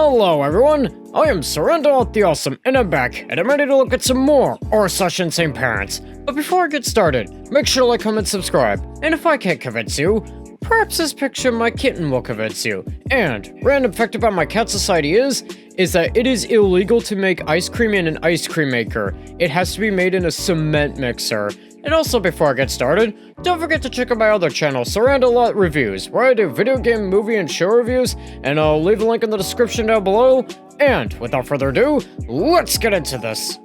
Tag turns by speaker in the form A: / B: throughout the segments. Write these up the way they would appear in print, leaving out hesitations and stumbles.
A: Hello everyone, I am Surrender the Awesome, and I'm back, and I'm ready to look at some more Insane Parents. But before I get started, make sure to like, comment, subscribe, and if I can't convince you, perhaps this picture of my kitten will convince you. And, random fact about my cat society is that it is illegal to make ice cream in an ice cream maker. It has to be made in a cement mixer. And also, before I get started, don't forget to check out my other channel, Surrender Reviews, where I do video game, movie, and show reviews, and I'll leave a link in the description down below. And, without further ado, let's get into this.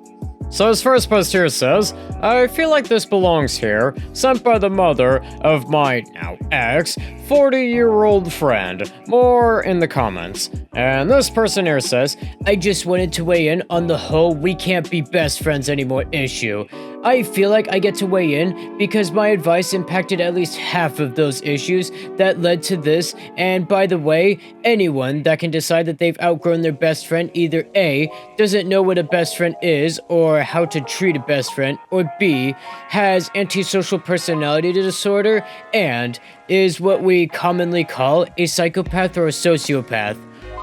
A: So his first post here says, I feel like this belongs here, sent by the mother of my, now ex, 40-year-old friend. More in the comments. And this person here says, I just wanted to weigh in on the whole we can't be best friends anymore issue. I feel like I get to weigh in because my advice impacted at least half of those issues that led to this, and by the way, anyone that can decide that they've outgrown their best friend either A, doesn't know what a best friend is or how to treat a best friend, or B, has antisocial personality disorder and is what we commonly call a psychopath or a sociopath.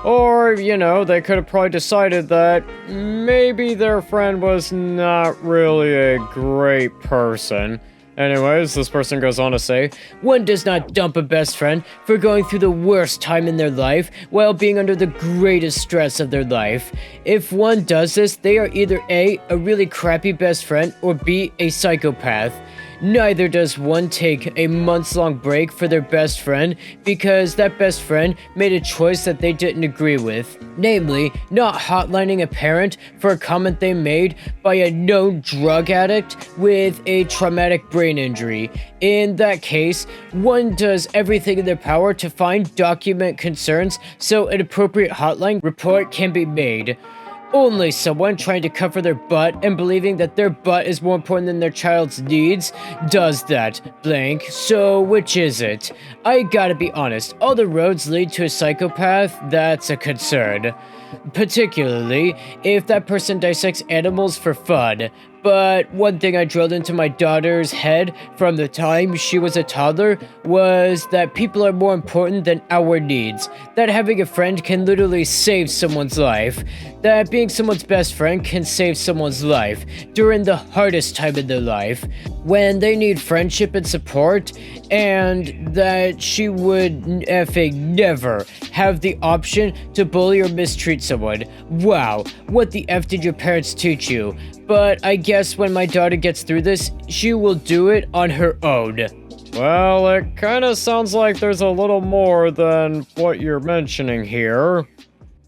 A: Or, you know, they could have probably decided that maybe their friend was not really a great person. Anyways, this person goes on to say, one does not dump a best friend for going through the worst time in their life while being under the greatest stress of their life. If one does this, they are either A, a really crappy best friend, or B, a psychopath. Neither does one take a months-long break for their best friend because that best friend made a choice that they didn't agree with. Namely, not hotlining a parent for a comment they made by a known drug addict with a traumatic brain injury. In that case, one does everything in their power to find, document concerns so an appropriate hotline report can be made. Only someone trying to cover their butt and believing that their butt is more important than their child's needs does that, blank. So which is it? I gotta be honest, all the roads lead to a psychopath, that's a concern. Particularly if that person dissects animals for fun. But one thing I drilled into my daughter's head from the time she was a toddler was that people are more important than our needs. That having a friend can literally save someone's life. That being someone's best friend can save someone's life during the hardest time in their life, when they need friendship and support, and that she would effing never have the option to bully or mistreat someone. Wow, what the F did your parents teach you? But I guess when my daughter gets through this, she will do it on her own. Well, it kinda sounds like there's a little more than what you're mentioning here.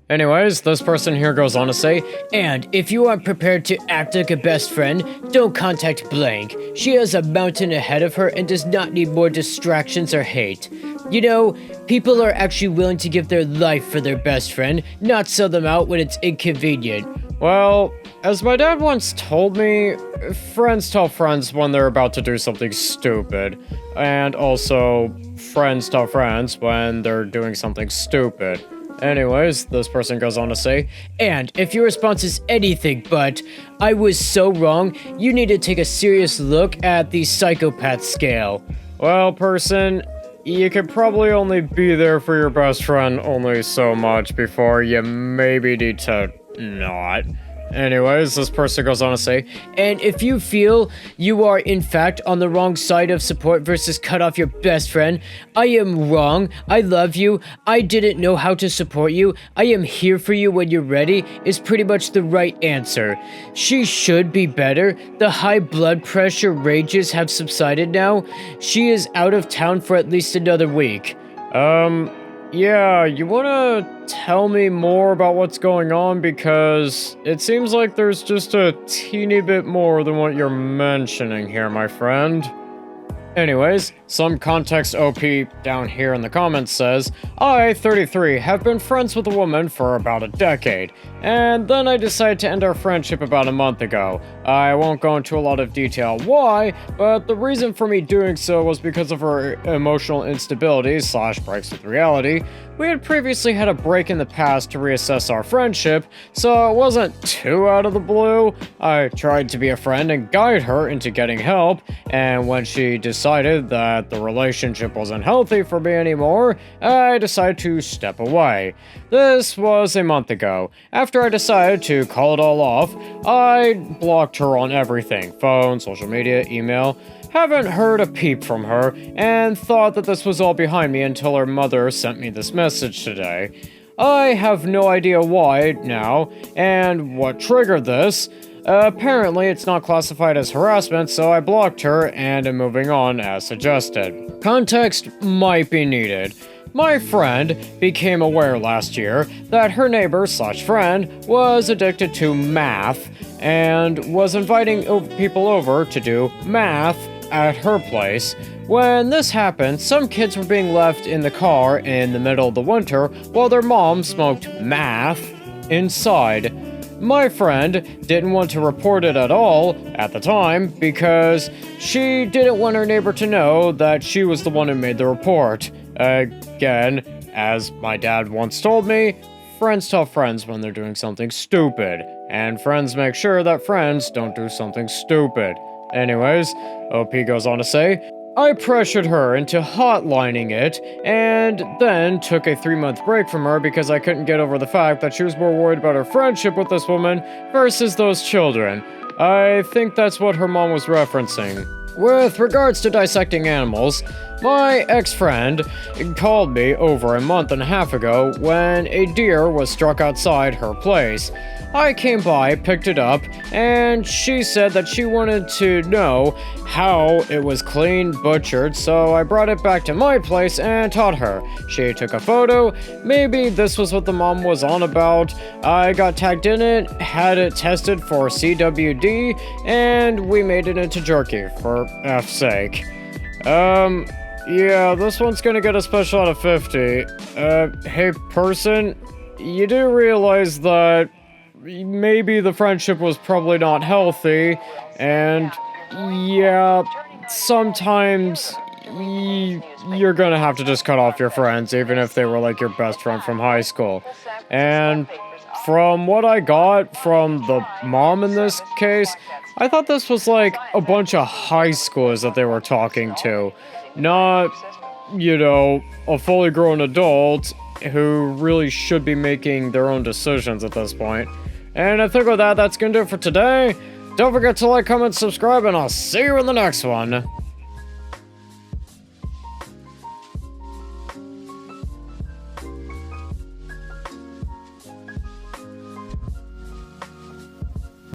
A: Anyways, this person here goes on to say, and if you aren't prepared to act like a best friend, don't contact blank. She has a mountain ahead of her and does not need more distractions or hate. You know, people are actually willing to give their life for their best friend, not sell them out when it's inconvenient. Well, as my dad once told me, friends tell friends when they're about to do something stupid. And also, friends tell friends when they're doing something stupid. Anyways, this person goes on to say, and if your response is anything but, I was so wrong, you need to take a serious look at the psychopath scale. Well, person, you could probably only be there for your best friend only so much before you maybe need to not. Anyways, this person goes on to say, and if you feel you are in fact on the wrong side of support versus cut off your best friend, I am wrong, I love you, I didn't know how to support you, I am here for you when you're ready, is pretty much the right answer. She should be better, the high blood pressure rages have subsided now, she is out of town for at least another week. Yeah, you wanna tell me more about what's going on, because it seems like there's just a teeny bit more than what you're mentioning here, my friend. Anyways, some context OP down here in the comments says, I, 33, have been friends with a woman for about a decade, and then I decided to end our friendship about a month ago. I won't go into a lot of detail why, but the reason for me doing so was because of her emotional instability / breaks with reality. We had previously had a break in the past to reassess our friendship, so it wasn't too out of the blue. I tried to be a friend and guide her into getting help, and when she decided that the relationship wasn't healthy for me anymore, I decided to step away. This was a month ago. After I decided to call it all off, I blocked her on everything: phone, social media, email. Haven't heard a peep from her, and thought that this was all behind me until her mother sent me this message today. I have no idea why now, and what triggered this. Apparently, it's not classified as harassment, so I blocked her and am moving on as suggested. Context might be needed. My friend became aware last year that her neighbor/friend was addicted to math and was inviting people over to do math at her place. When this happened, some kids were being left in the car in the middle of the winter while their mom smoked math inside. My friend didn't want to report it at all at the time because she didn't want her neighbor to know that she was the one who made the report. Again, as my dad once told me, friends tell friends when they're doing something stupid, and friends make sure that friends don't do something stupid. Anyways, OP goes on to say, I pressured her into hotlining it, and then took a 3-month break from her because I couldn't get over the fact that she was more worried about her friendship with this woman versus those children. I think that's what her mom was referencing. With regards to dissecting animals, my ex-friend called me over a month and a half ago when a deer was struck outside her place. I came by, picked it up, and she said that she wanted to know how it was clean, butchered, so I brought it back to my place and taught her. She took a photo. Maybe this was what the mom was on about. I got tagged in it, had it tested for CWD, and we made it into jerky, for F's sake. Yeah, this one's gonna get a special out of 50. Hey person, you do realize that maybe the friendship was probably not healthy, and yeah, sometimes you're gonna have to just cut off your friends, even if they were like your best friend from high school. And from what I got from the mom in this case, I thought this was like a bunch of high schoolers that they were talking to, not, a fully grown adult who really should be making their own decisions at this point. And I think with that, that's gonna do it for today. Don't forget to like, comment, subscribe, and I'll see you in the next one.